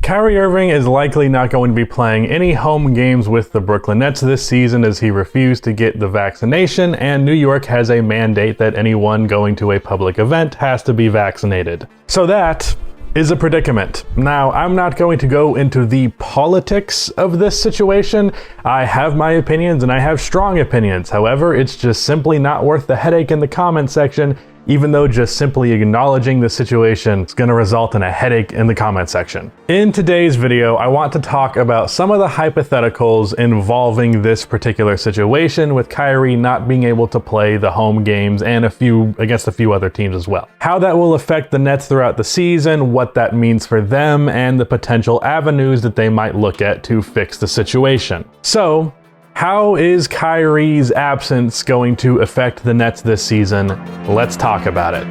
Kyrie Irving is likely not going to be playing any home games with the Brooklyn Nets this season as he refused to get the vaccination, and New York has a mandate that anyone going to a public event has to be vaccinated. So that is a predicament. Now, I'm not going to go into the politics of this situation. I have my opinions and I have strong opinions. However, it's just simply not worth the headache in the comment section, even though just simply acknowledging the situation is going to result in a headache in the comment section. In today's video, I want to talk about some of the hypotheticals involving this particular situation with Kyrie not being able to play the home games and against a few other teams as well. How that will affect the Nets throughout the season, what that means for them, and the potential avenues that they might look at to fix the situation. So, how is Kyrie's absence going to affect the Nets this season? Let's talk about it.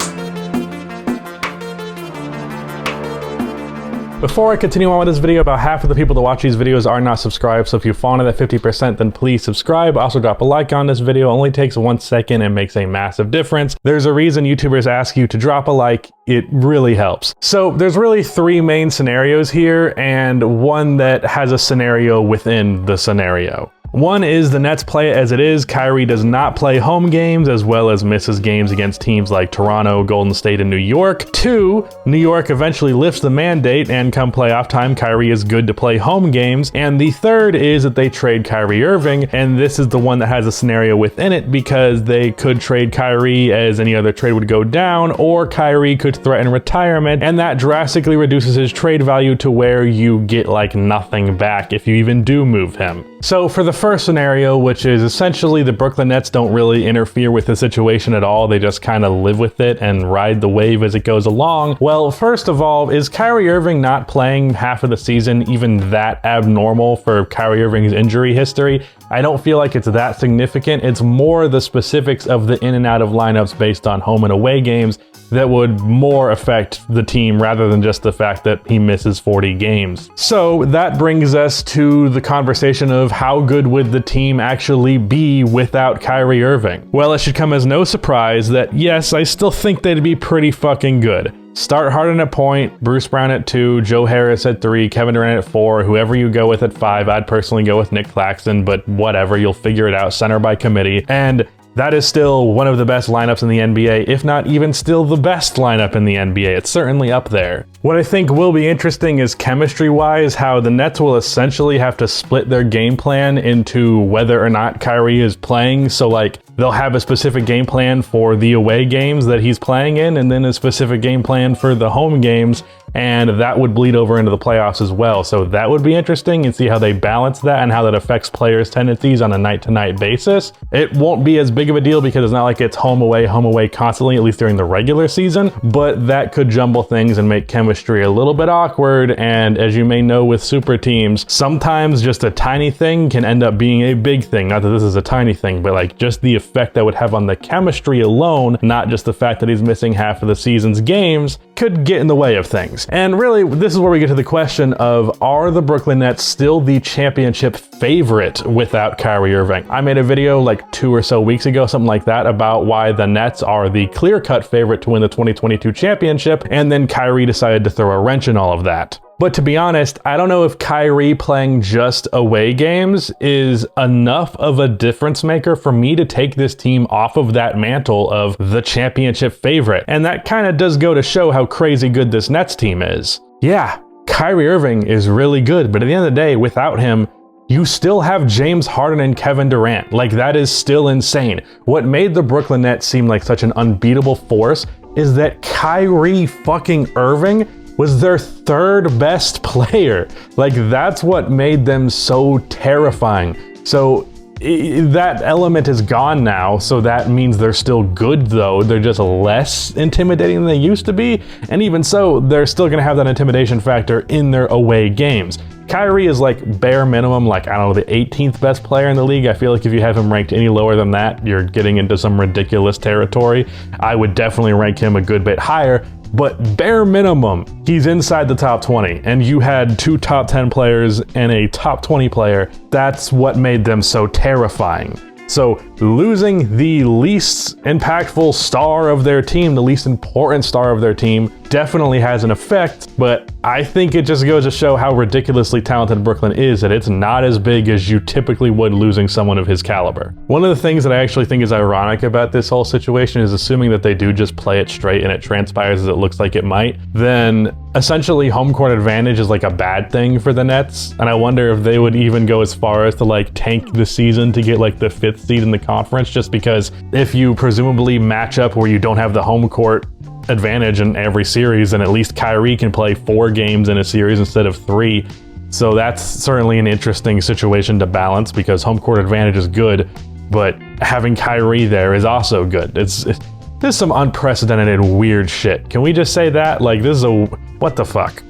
Before I continue on with this video, about half of the people that watch these videos are not subscribed, so if you fall into that 50%, then please subscribe. Also drop a like on this video. It only takes 1 second and makes a massive difference. There's a reason YouTubers ask you to drop a like. It really helps. So there's really 3 main scenarios here, and one that has a scenario within the scenario. One is the Nets play it as it is. Kyrie does not play home games, as well as misses games against teams like Toronto, Golden State, and New York. 2, New York eventually lifts the mandate, and come playoff time, Kyrie is good to play home games. And the third is that they trade Kyrie Irving, and this is the one that has a scenario within it because they could trade Kyrie as any other trade would go down, or Kyrie could threaten retirement, and that drastically reduces his trade value to where you get like nothing back if you even do move him. So for the first scenario, which is essentially the Brooklyn Nets don't really interfere with the situation at all, they just kind of live with it and ride the wave as it goes along. Well, first of all, is Kyrie Irving not playing half of the season even that abnormal for Kyrie Irving's injury history? I don't feel like it's that significant. It's more the specifics of the in and out of lineups based on home and away games that would more affect the team rather than just the fact that he misses 40 games. So that brings us to the conversation of how good would the team actually be without Kyrie Irving? Well, it should come as no surprise that yes, I still think they'd be pretty fucking good. Start Harden at point, Bruce Brown at 2, Joe Harris at 3, Kevin Durant at 4, whoever you go with at 5. I'd personally go with Nick Claxton, but whatever, you'll figure it out, center by committee. And that is still one of the best lineups in the NBA, if not even still the best lineup in the NBA. It's certainly up there. What I think will be interesting is chemistry-wise, how the Nets will essentially have to split their game plan into whether or not Kyrie is playing. So like, they'll have a specific game plan for the away games that he's playing in, and then a specific game plan for the home games, and that would bleed over into the playoffs as well. So that would be interesting, and see how they balance that and how that affects players' tendencies on a night-to-night basis. It won't be as big of a deal because it's not like it's home away constantly, at least during the regular season, but that could jumble things and make chemistry a little bit awkward. And as you may know with super teams, sometimes just a tiny thing can end up being a big thing. Not that this is a tiny thing, but like just the effect that would have on the chemistry alone, not just the fact that he's missing half of the season's games, could get in the way of things. And really, this is where we get to the question of, are the Brooklyn Nets still the championship favorite without Kyrie Irving? I made a video like 2 or so weeks ago, something like that, about why the Nets are the clear-cut favorite to win the 2022 championship, and then Kyrie decided to throw a wrench in all of that. But to be honest, I don't know if Kyrie playing just away games is enough of a difference maker for me to take this team off of that mantle of the championship favorite. And that kind of does go to show how crazy good this Nets team is. Yeah, Kyrie Irving is really good, but at the end of the day, without him, you still have James Harden and Kevin Durant. Like, that is still insane. What made the Brooklyn Nets seem like such an unbeatable force is that Kyrie fucking Irving was their 3rd best player. Like, that's what made them so terrifying. So that element is gone now, so that means they're still good though. They're just less intimidating than they used to be. And even so, they're still gonna have that intimidation factor in their away games. Kyrie is like bare minimum, like, I don't know, the 18th best player in the league. I feel like if you have him ranked any lower than that, you're getting into some ridiculous territory. I would definitely rank him a good bit higher. But bare minimum, he's inside the top 20, and you had 2 top 10 players and a top 20 player. That's what made them so terrifying. So losing the least impactful star of their team, the least important star of their team, definitely has an effect, but I think it just goes to show how ridiculously talented Brooklyn is, that it's not as big as you typically would losing someone of his caliber. One of the things that I actually think is ironic about this whole situation is assuming that they do just play it straight and it transpires as it looks like it might, then essentially home court advantage is like a bad thing for the Nets, and I wonder if they would even go as far as to like tank the season to get like the 5th seed in the conference, just because if you presumably match up where you don't have the home court advantage in every series, and at least Kyrie can play 4 games in a series instead of 3. So that's certainly an interesting situation to balance, because home court advantage is good, but having Kyrie there is also good. This is some unprecedented weird shit. Can we just say that? Like, this is what the fuck?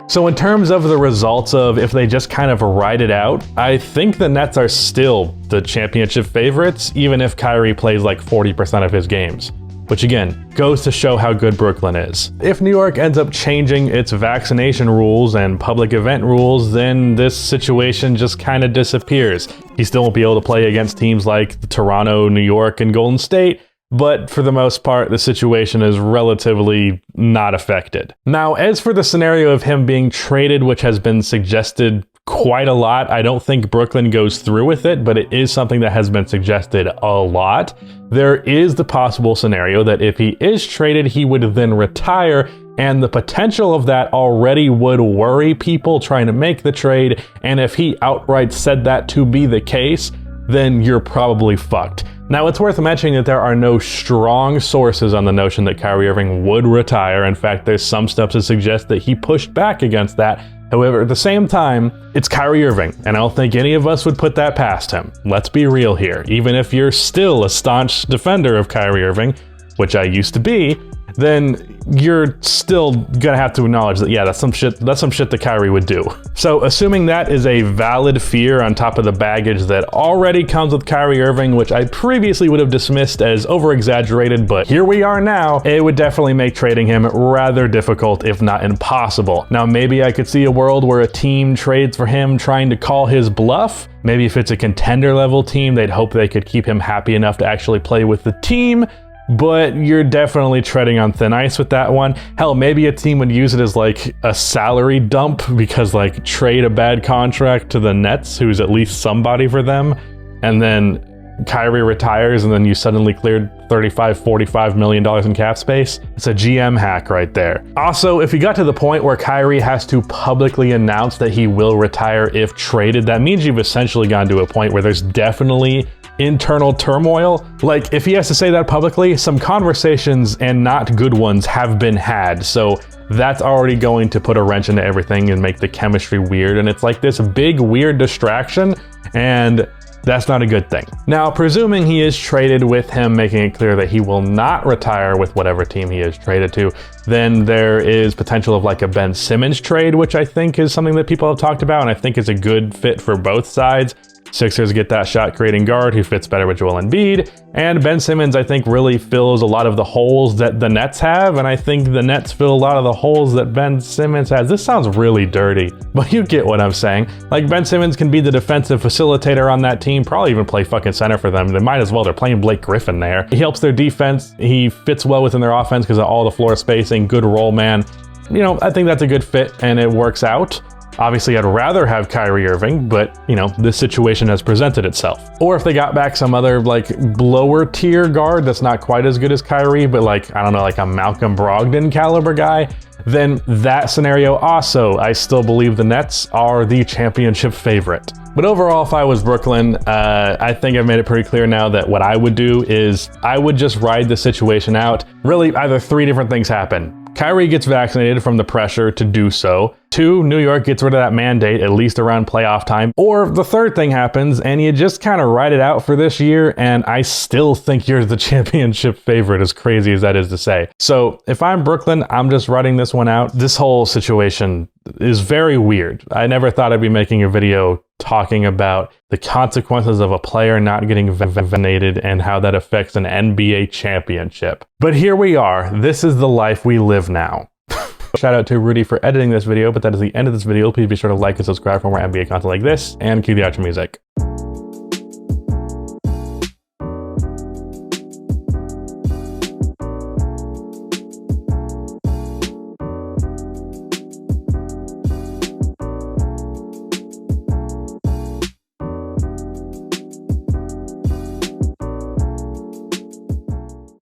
So in terms of the results of if they just kind of ride it out, I think the Nets are still the championship favorites, even if Kyrie plays like 40% of his games. Which again, goes to show how good Brooklyn is. If New York ends up changing its vaccination rules and public event rules, then this situation just kind of disappears. He still won't be able to play against teams like Toronto, New York, and Golden State, but for the most part, the situation is relatively not affected. Now, as for the scenario of him being traded, which has been suggested quite a lot, I don't think Brooklyn goes through with it, but it is something that has been suggested a lot. There is the possible scenario that if he is traded, he would then retire, and the potential of that already would worry people trying to make the trade, and if he outright said that to be the case, then you're probably fucked. Now, it's worth mentioning that there are no strong sources on the notion that Kyrie Irving would retire. In fact, there's some stuff to suggest that he pushed back against that. However, at the same time, it's Kyrie Irving, and I don't think any of us would put that past him. Let's be real here. Even if you're still a staunch defender of Kyrie Irving, which I used to be, then you're still gonna have to acknowledge that, yeah, that's some shit that Kyrie would do. So assuming that is a valid fear on top of the baggage that already comes with Kyrie Irving, which I previously would have dismissed as over-exaggerated, but here we are now, it would definitely make trading him rather difficult, if not impossible. Now, maybe I could see a world where a team trades for him trying to call his bluff. Maybe if it's a contender level team, they'd hope they could keep him happy enough to actually play with the team. But you're definitely treading on thin ice with that one. Hell, maybe a team would use it as like a salary dump, because like trade a bad contract to the Nets, who's at least somebody for them, and then Kyrie retires and then you suddenly cleared $35-45 million in cap space. It's a GM hack right there. Also, if you got to the point where Kyrie has to publicly announce that he will retire if traded, that means you've essentially gone to a point where there's definitely internal turmoil. Like, if he has to say that publicly, some conversations, and not good ones, have been had. So that's already going to put a wrench into everything and make the chemistry weird. And it's like this big weird distraction, and that's not a good thing. Now, presuming he is traded with him making it clear that he will not retire with whatever team he is traded to, then there is potential of like a Ben Simmons trade, which I think is something that people have talked about, and I think is a good fit for both sides. Sixers get that shot-creating guard who fits better with Joel Embiid, and Ben Simmons, I think, really fills a lot of the holes that the Nets have, and I think the Nets fill a lot of the holes that Ben Simmons has. This sounds really dirty, but you get what I'm saying. Like, Ben Simmons can be the defensive facilitator on that team, probably even play fucking center for them. They might as well. They're playing Blake Griffin there. He helps their defense. He fits well within their offense because of all the floor spacing, good roll man. You know, I think that's a good fit, and it works out. Obviously, I'd rather have Kyrie Irving, but, you know, this situation has presented itself. Or if they got back some other, like, lower tier guard that's not quite as good as Kyrie, but, like, I don't know, like a Malcolm Brogdon caliber guy, then that scenario also, I still believe the Nets are the championship favorite. But overall, if I was Brooklyn, I think I've made it pretty clear now that what I would do is I would just ride the situation out. Really, either 3 different things happen. Kyrie gets vaccinated from the pressure to do so. 2, New York gets rid of that mandate, at least around playoff time. Or the third thing happens, and you just kind of ride it out for this year, and I still think you're the championship favorite, as crazy as that is to say. So if I'm Brooklyn, I'm just riding this one out. This whole situation is very weird. I never thought I'd be making a video talking about the consequences of a player not getting vaccinated and how that affects an NBA championship. But here we are. This is the life we live now. Shout out to Rudy for editing this video, but that is the end of this video. Please be sure to like and subscribe for more NBA content like this, and cue the outro music.